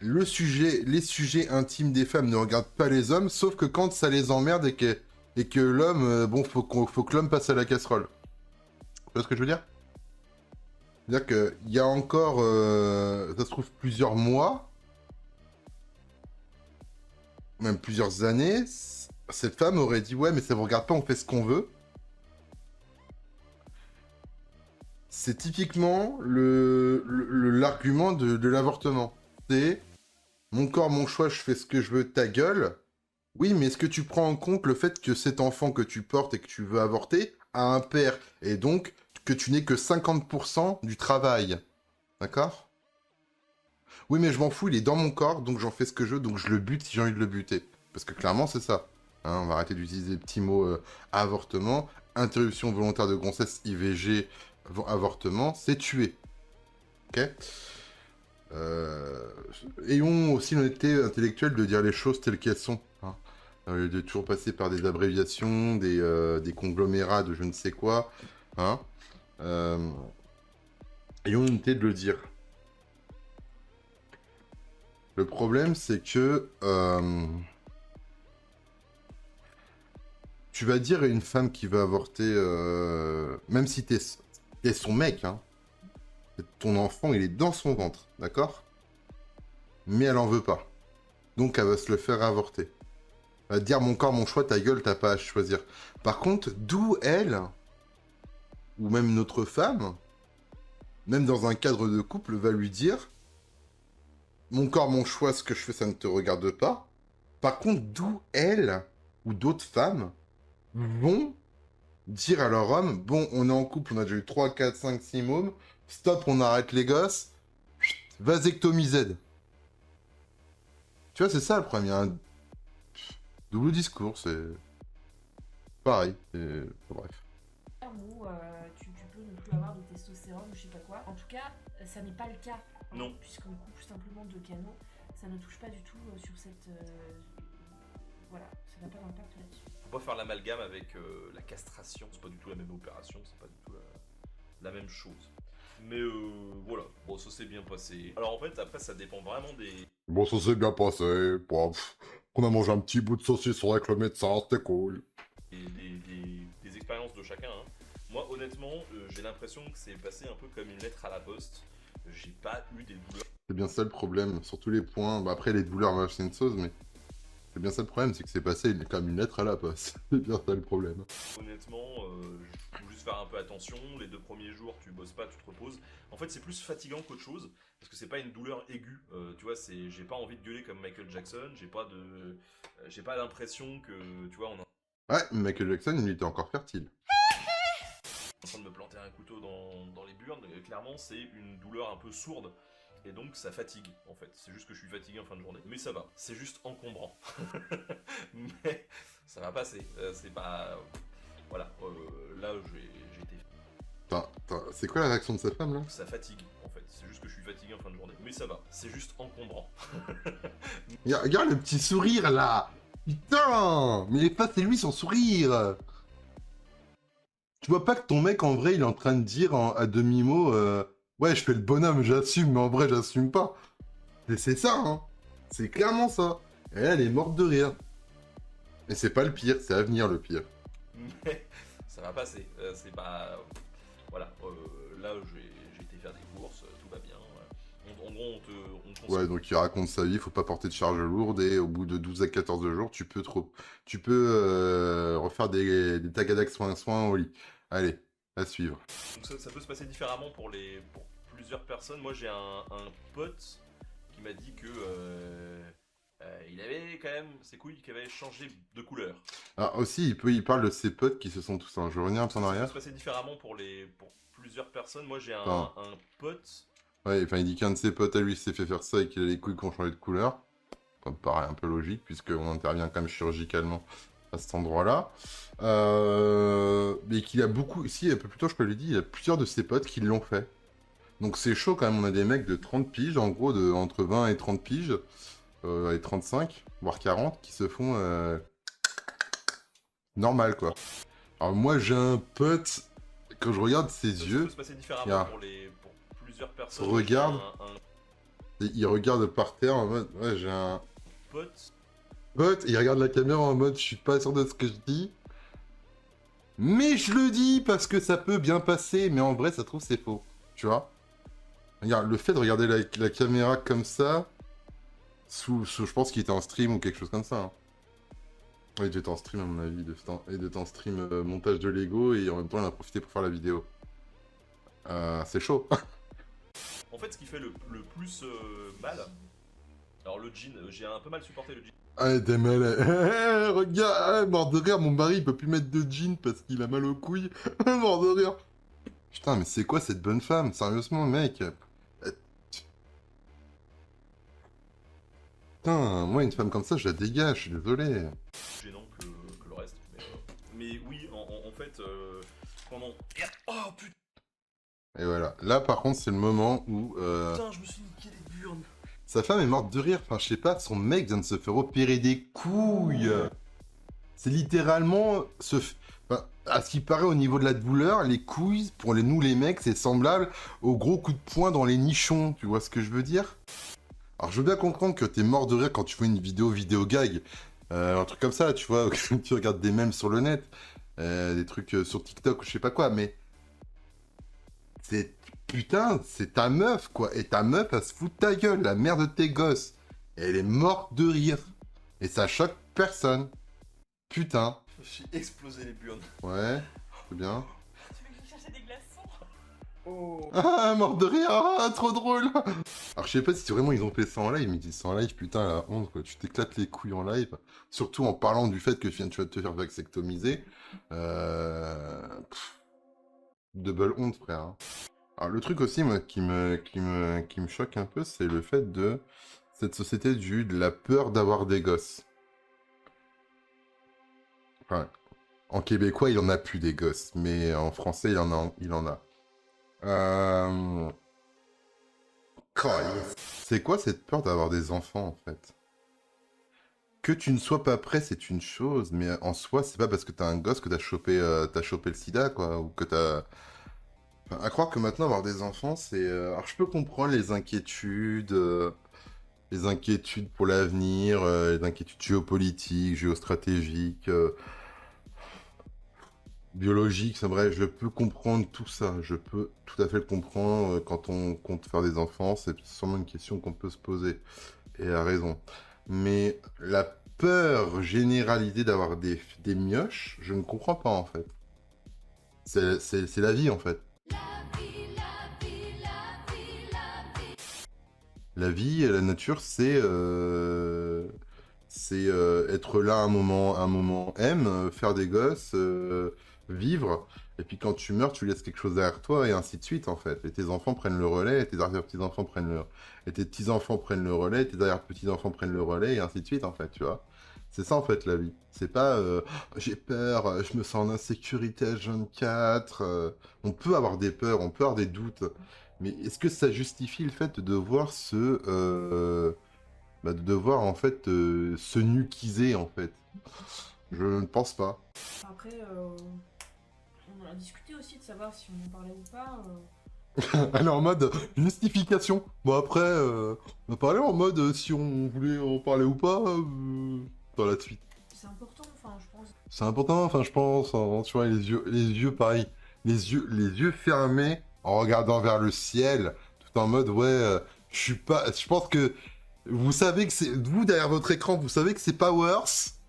les sujets intimes des femmes ne regardent pas les hommes, sauf que quand ça les emmerde et que l'homme, bon, faut que l'homme passe à la casserole. Tu vois ce que je veux dire? C'est-à-dire qu'il y a encore, ça se trouve, plusieurs mois, même plusieurs années, cette femme aurait dit « Ouais, mais ça vous regarde pas, on fait ce qu'on veut ». C'est typiquement l'argument de l'avortement. C'est « Mon corps, mon choix, je fais ce que je veux, ta gueule ». Oui, mais est-ce que tu prends en compte le fait que cet enfant que tu portes et que tu veux avorter a un père, et donc que tu n'es que 50% du travail? D'accord? Oui, mais je m'en fous, il est dans mon corps, donc j'en fais ce que je veux, donc je le bute si j'ai envie de le buter. Parce que clairement, c'est ça. Hein, on va arrêter d'utiliser les petits mots avortement, interruption volontaire de grossesse, IVG, avortement, c'est tuer. Ok? Ayons aussi l'honnêteté intellectuelle de dire les choses telles qu'elles sont. Hein. De toujours passer par des abréviations, des conglomérats de je ne sais quoi. Hein. Ayons l'honnêteté de le dire. Le problème, c'est que tu vas dire à une femme qui va avorter, même si t'es son mec, hein, ton enfant, il est dans son ventre, d'accord? Mais elle en veut pas. Donc elle va se le faire avorter. Elle va te dire mon corps, mon choix, ta gueule, t'as pas à choisir. Par contre, d'où elle, ou même notre femme, même dans un cadre de couple, va lui dire mon corps, mon choix, ce que je fais, ça ne te regarde pas. Par contre, d'où elle, ou d'autres femmes, vont dire à leur homme, bon, on est en couple, on a déjà eu 3, 4, 5, 6 mômes, stop, on arrête les gosses, vasectomie Z. Tu vois, c'est ça le problème, il y a un double discours, c'est pareil, bref. Où tu peux ne plus avoir de testostérone ou je sais pas quoi. En tout cas, ça n'est pas le cas. Non. Puisqu'on coupe simplement deux canaux, ça ne touche pas du tout sur cette... voilà, ça n'a pas d'impact là-dessus. Faut pas faire l'amalgame avec la castration, c'est pas du tout la même opération, c'est pas du tout la même chose. Mais voilà, bon ça s'est bien passé. Alors en fait après ça dépend vraiment des... Bon, ça s'est bien passé, bon, on a mangé un petit bout de saucisson avec le médecin, c'était cool. des expériences de chacun. Hein. Moi honnêtement, j'ai l'impression que c'est passé un peu comme une lettre à la poste. J'ai pas eu des douleurs. C'est bien ça le problème, sur tous les points. Bah, après, les douleurs, c'est une chose, mais c'est bien ça le problème, c'est que c'est passé comme une lettre à la poste. C'est bien ça le problème. Honnêtement, faut juste faire un peu attention. Les 2 premiers jours, tu bosses pas, tu te reposes. En fait, c'est plus fatigant qu'autre chose, parce que c'est pas une douleur aiguë. Tu vois, j'ai pas envie de gueuler comme Michael Jackson. J'ai pas l'impression que, tu vois, on est Ouais, Michael Jackson, il était encore fertile. en train de me planter un couteau dans les burnes. Clairement, c'est une douleur un peu sourde. Et donc ça fatigue en fait, c'est juste que je suis fatigué en fin de journée. Mais ça va, c'est juste encombrant. Mais ça va passer, c'est pas... Voilà, là j'ai été... C'est quoi la réaction de sa femme là? Ça fatigue en fait, c'est juste que je suis fatigué en fin de journée. Mais ça va, c'est juste encombrant. Regarde le petit sourire là. Putain. Mais il est pas, c'est lui son sourire. Tu vois pas que ton mec, en vrai, il est en train de dire à demi-mot, ouais, je fais le bonhomme, j'assume, mais en vrai, j'assume pas. Et c'est ça, hein. C'est clairement ça. Et elle est morte de rire. Et c'est pas le pire, c'est à venir le pire. Mais ça va passer. C'est pas. Voilà. Là, j'ai été faire des courses, tout va bien. En gros, on te Ouais, conseille. donc il raconte sa vie, faut pas porter de charge lourde, et au bout de 12 à 14 jours, tu peux refaire des tagadax soins au lit. Allez, à suivre. Donc ça peut se passer différemment pour plusieurs personnes. Moi, j'ai un pote qui m'a dit que il avait quand même ses couilles qui avaient changé de couleur. Ah, aussi, il parle de ses potes qui se sont tous... Je reviens un peu en Ça peut arrière. se passer différemment pour plusieurs personnes. Moi, j'ai Enfin, un pote. ouais, enfin, il dit qu'un de ses potes à lui s'est fait faire ça et qu'il a les couilles qui ont changé de couleur. Ça me paraît un peu logique, puisqu'on intervient quand même chirurgicalement à cet endroit-là. Mais qu'il a beaucoup... Si, un peu plus tôt, je peux lui dire, il y a plusieurs de ses potes qui l'ont fait. Donc c'est chaud quand même, on a des mecs de 30 piges, en gros, entre 20 et 30 piges, et 35, voire 40, qui se font normal, quoi. Alors moi, j'ai un pote, quand je regarde ses Ça yeux, peut se passer différemment regarde, pour plusieurs se personnes. Moi, j'ai regarde, un et il regarde par terre en mode, ouais, j'ai un pote. pote, et il regarde la caméra en mode, je suis pas sûr de ce que je dis, mais je le dis parce que ça peut bien passer, mais en vrai, ça se trouve, c'est faux, tu vois. Regarde, le fait de regarder la caméra comme ça, je pense qu'il était en stream ou quelque chose comme ça. Hein. Ouais, il était en stream à mon avis, il était en stream montage de Lego et en même temps il en a profité pour faire la vidéo. C'est chaud. En fait, ce qui fait le plus mal. Alors, le jean, j'ai un peu mal supporté le jean. Ah, t'es mal. Regarde, mort de rire, mon mari il peut plus mettre de jean parce qu'il a mal aux couilles. Mort de rire. Putain, mais c'est quoi cette bonne femme? Sérieusement, mec. Putain, moi une femme comme ça, je la dégage, je suis désolé. Gênant que le reste. Mais oui, en fait, pendant. Oh putain, Et voilà. Là par contre, c'est le moment où je me suis niqué les burnes. sa femme est morte de rire. Enfin, je sais pas, son mec vient de se faire opérer des couilles. C'est littéralement enfin, à ce qui paraît au niveau de la douleur, les couilles, pour nous les mecs, c'est semblable au gros coup de poing dans les nichons. Tu vois ce que je veux dire? Alors, je veux bien comprendre que t'es mort de rire quand tu fais une vidéo gag. Un truc comme ça, tu vois, tu regardes des mèmes sur le net, des trucs sur TikTok ou je sais pas quoi, mais c'est putain, c'est ta meuf quoi, et ta meuf elle se fout de ta gueule, la mère de tes gosses, et elle est morte de rire, et ça choque personne, putain, Je me suis explosé les burnes. ouais, c'est bien. Tu veux que je cherche des glaçons? Oh. Ah, mort de rire, ah, trop drôle. Alors je sais pas si vraiment ils ont fait ça en live, mais ils disent ça en live, putain la honte quoi, tu t'éclates les couilles en live, surtout en parlant du fait que tu vas te faire vasectomiser. Double honte frère. Hein. Alors le truc aussi moi qui me choque un peu, c'est le fait de cette société de la peur d'avoir des gosses. Enfin, en québécois il en a plus des gosses, mais en français il en a. C'est quoi cette peur d'avoir des enfants en fait? Que tu ne sois pas prêt, c'est une chose, mais en soi, c'est pas parce que t'as un gosse que t'as chopé le sida, quoi, ou que t'as... Enfin, à croire que maintenant, avoir des enfants, c'est... Alors, je peux comprendre les inquiétudes pour l'avenir, les inquiétudes géopolitiques, géostratégiques, biologiques, c'est vrai, je peux comprendre tout ça, je peux tout à fait le comprendre quand on compte faire des enfants, c'est sûrement une question qu'on peut se poser, et à raison. Mais la peur généralisée d'avoir des mioches, je ne comprends pas en fait. C'est la vie en fait. La vie, la nature, c'est être là un moment M, faire des gosses, vivre. Et puis quand tu meurs, tu laisses quelque chose derrière toi et ainsi de suite en fait. Et tes enfants prennent le relais, et tes arrière-petits-enfants prennent le... Et tes petits-enfants prennent le relais, et tes arrière-petits-enfants prennent le relais et ainsi de suite en fait, tu vois. C'est ça en fait la vie. C'est pas j'ai peur, je me sens en insécurité à 24. On peut avoir des peurs, on peut avoir des doutes. Mais est-ce que ça justifie le fait de devoir de devoir en fait se nuquiser en fait? Je ne pense pas. Après, on a discuté aussi de savoir si on en parlait ou pas. Elle est en mode justification. Bon, après, on a parlé en mode si on voulait en parler ou pas dans la suite. C'est important, enfin, je pense. C'est important, enfin, je pense, hein, tu vois, les yeux, pareil, les yeux fermés, en regardant vers le ciel, tout en mode, ouais, je pense que vous savez que c'est, vous, derrière votre écran, vous savez que c'est pas worse,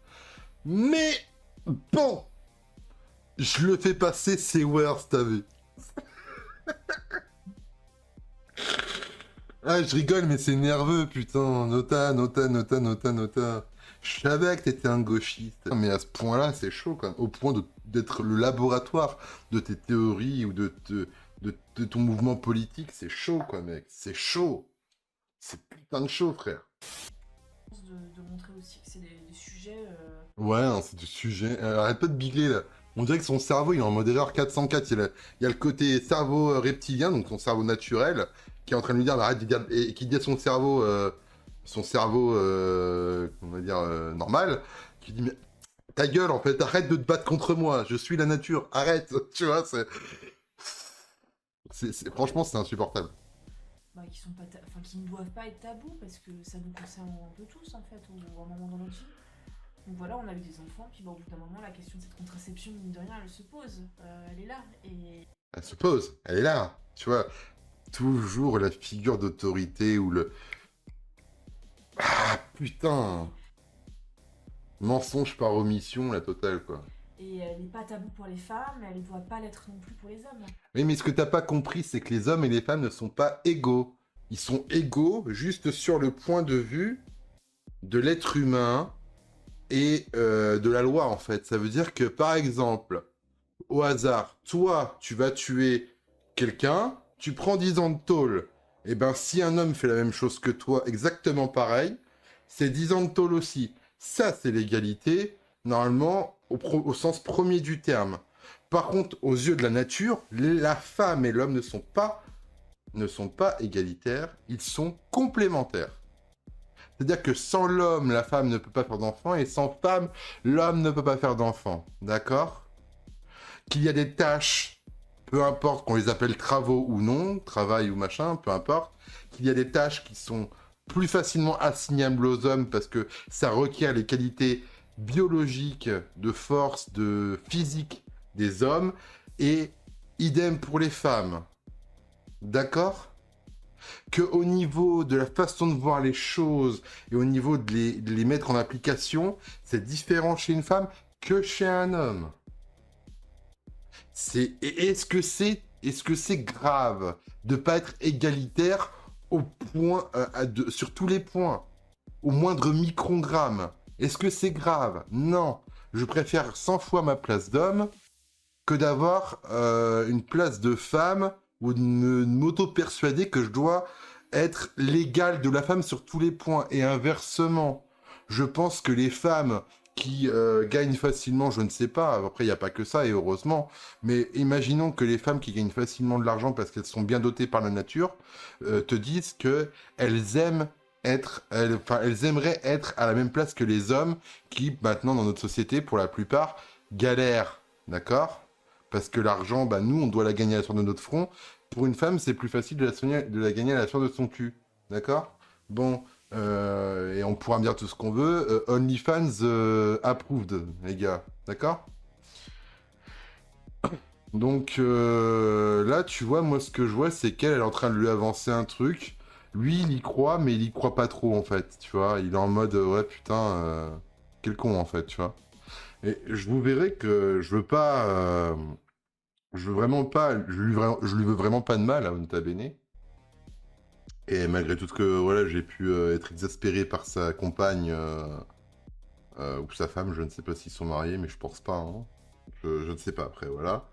mais bon, je le fais passer, c'est worse, t'as vu. Ah, je rigole, mais c'est nerveux, putain. Nota, nota, nota, nota, nota. Je savais que t'étais un gauchiste. Mais à ce point-là, c'est chaud, quand même. Au point d'être le laboratoire de tes théories ou de ton mouvement politique, c'est chaud, quoi, mec. C'est chaud. C'est putain de chaud, frère. De montrer aussi que c'est des sujets. Ouais, hein, c'est du sujet. Arrête pas de bigler, là. On dirait que son cerveau, il est en mode erreur 404. Il y a le côté cerveau reptilien, donc son cerveau naturel, qui est en train de lui dire, bah, arrête de dire, et qui dit à son cerveau, on va dire, normal, qui dit, mais ta gueule, en fait, arrête de te battre contre moi, je suis la nature, arrête, tu vois, franchement, c'est insupportable. Bah, qui ne doivent pas être tabous parce que ça nous concerne un peu tous en fait, au un moment dans notre vie. Donc voilà, on a eu des enfants, puis bon, au bout d'un moment, la question de cette contraception, mine de rien, elle se pose. Elle est là. Et Elle se pose, elle est là, tu vois, toujours la figure d'autorité ou le... Ah, putain. Mensonge par omission, la totale, quoi. Et elle n'est pas taboue pour les femmes, mais elle ne doit pas l'être non plus pour les hommes. Oui, mais ce que t'as pas compris, c'est que les hommes et les femmes ne sont pas égaux. Ils sont égaux juste sur le point de vue de l'être humain et de la loi, en fait. Ça veut dire que, par exemple, au hasard, toi, tu vas tuer quelqu'un, tu prends 10 ans de tôle. Et ben, si un homme fait la même chose que toi, exactement pareil, c'est 10 ans de tôle aussi. Ça, c'est l'égalité, normalement, au sens premier du terme. Par contre, aux yeux de la nature, la femme et l'homme ne sont pas égalitaires, ils sont complémentaires. C'est-à-dire que sans l'homme, la femme ne peut pas faire d'enfant, et sans femme, l'homme ne peut pas faire d'enfant. D'accord ? Qu'il y a des tâches, peu importe qu'on les appelle travaux ou non, travail ou machin, peu importe, qu'il y a des tâches qui sont plus facilement assignables aux hommes parce que ça requiert les qualités biologiques, de force, de physique des hommes, et idem pour les femmes. D'accord ? Qu'au niveau de la façon de voir les choses et au niveau de les mettre en application, c'est différent chez une femme que chez un homme. Est-ce que c'est grave de pas être égalitaire au point, sur tous les points, au moindre microgramme? Est-ce que c'est grave? Non. Je préfère 100 fois ma place d'homme que d'avoir une place de femme ou de m'auto-persuader que je dois être l'égal de la femme sur tous les points. Et inversement, je pense que les femmes qui gagnent facilement, je ne sais pas, après il n'y a pas que ça, et heureusement, mais imaginons que les femmes qui gagnent facilement de l'argent parce qu'elles sont bien dotées par la nature, te disent qu'elles aiment elles aimeraient être à la même place que les hommes qui, maintenant, dans notre société, pour la plupart, galèrent, d'accord? Parce que l'argent, bah, nous, on doit la gagner à la sueur de notre front. Pour une femme, c'est plus facile de la gagner à la sueur de son cul, d'accord? Bon, et on pourra me dire tout ce qu'on veut. OnlyFans approved, les gars, d'accord? Donc là, tu vois, moi, ce que je vois, c'est qu'elle est en train de lui avancer un truc. Lui, il y croit, mais il y croit pas trop, en fait, tu vois. Il est en mode, ouais, putain, quel con, en fait, tu vois. Et je vous verrai que je veux pas... je veux vraiment pas... je lui veux vraiment pas de mal à Nota Bene. Et malgré tout ce que, voilà, j'ai pu être exaspéré par sa compagne ou sa femme, je ne sais pas s'ils sont mariés, mais je pense pas, hein. Je ne sais pas, après, voilà.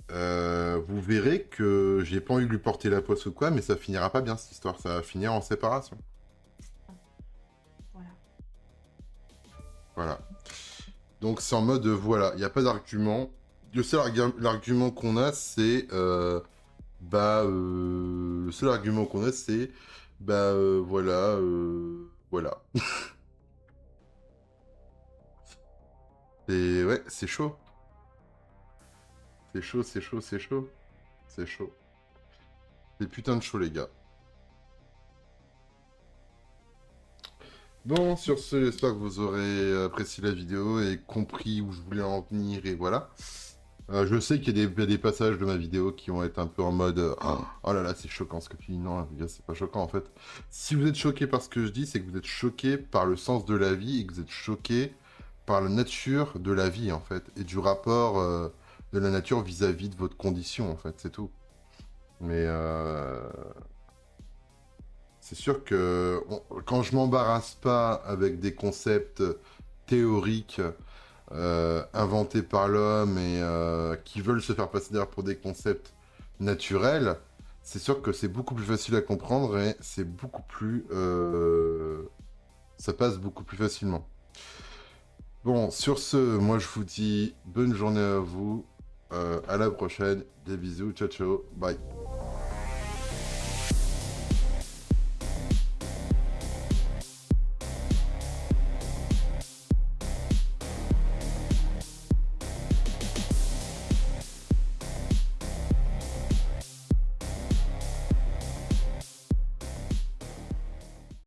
Vous verrez que j'ai pas envie de lui porter la poisse ou quoi, mais ça finira pas bien cette histoire, ça va finir en séparation. Voilà. Voilà. Donc c'est en mode, voilà, il n'y a pas d'argument. Le seul argument qu'on a, c'est... le seul argument qu'on a, c'est... voilà, voilà. Et ouais, c'est chaud. C'est chaud, c'est chaud, c'est chaud. C'est chaud. C'est putain de chaud, les gars. Bon, sur ce, j'espère que vous aurez apprécié la vidéo et compris où je voulais en venir, et voilà. Je sais qu'il y a des passages de ma vidéo qui vont être un peu en mode oh là là, c'est choquant ce que tu dis. Non, les gars, c'est pas choquant en fait. Si vous êtes choqué par ce que je dis, c'est que vous êtes choqué par le sens de la vie et que vous êtes choqué par la nature de la vie en fait et du rapport de la nature vis-à-vis de votre condition en fait, c'est tout. Mais c'est sûr que quand je m'embarrasse pas avec des concepts théoriques inventés par l'homme et qui veulent se faire passer d'ailleurs pour des concepts naturels, c'est sûr que c'est beaucoup plus facile à comprendre et c'est beaucoup plus... ça passe beaucoup plus facilement. Bon, sur ce, moi je vous dis bonne journée à vous, à la prochaine, des bisous, ciao ciao, bye.